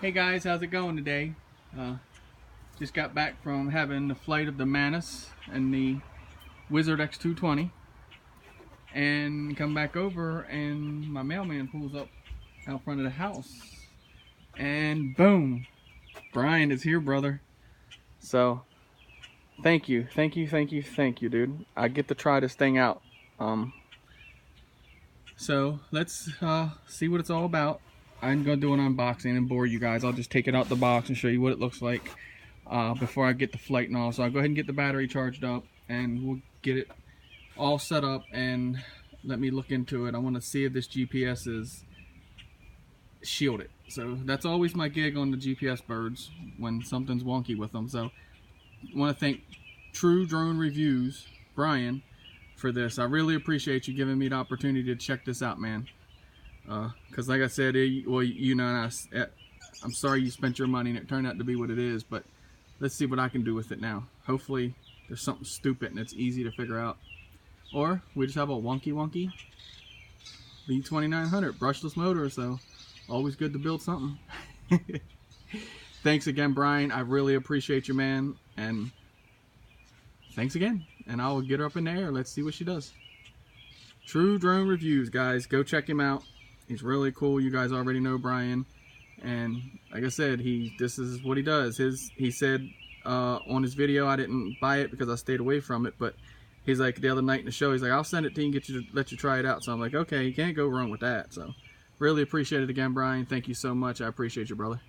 Hey guys, how's it going today? Just got back from having the flight of the Manus and the Wizard X220, and come back over and my mailman pulls up out front of the house and boom, Brian is here, brother. So thank you, dude. I get to try this thing out. So let's see what it's all about. I'm gonna do an unboxing and bore you guys. I'll just take it out the box and show you what it looks like before I get the flight and all. So I'll go ahead and get the battery charged up and we'll get it all set up and let me look into it. I want to see if this GPS is shielded. So that's always my gig on the GPS birds when something's wonky with them. So I want to thank True Drone Reviews, Brian, for this. I really appreciate you giving me the opportunity to check this out, man. Because like I said, well, you know, I'm sorry you spent your money and it turned out to be what it is, but let's see what I can do with it now. Hopefully there's something stupid and it's easy to figure out. Or we just have a wonky V2900 brushless motor, so always good to build something. Thanks again, Brian. I really appreciate you, man, and thanks again. And I'll get her up in the air. Let's see what she does. True Drone Reviews, guys. Go check him out. He's really cool. You guys already know Brian. And like I said, this is what he does. He said on his video, I didn't buy it because I stayed away from it, but he's like, the other night in the show, he's like, I'll send it to you and let you try it out. So I'm like, okay, you can't go wrong with that. So really appreciate it again, Brian. Thank you so much. I appreciate you, brother.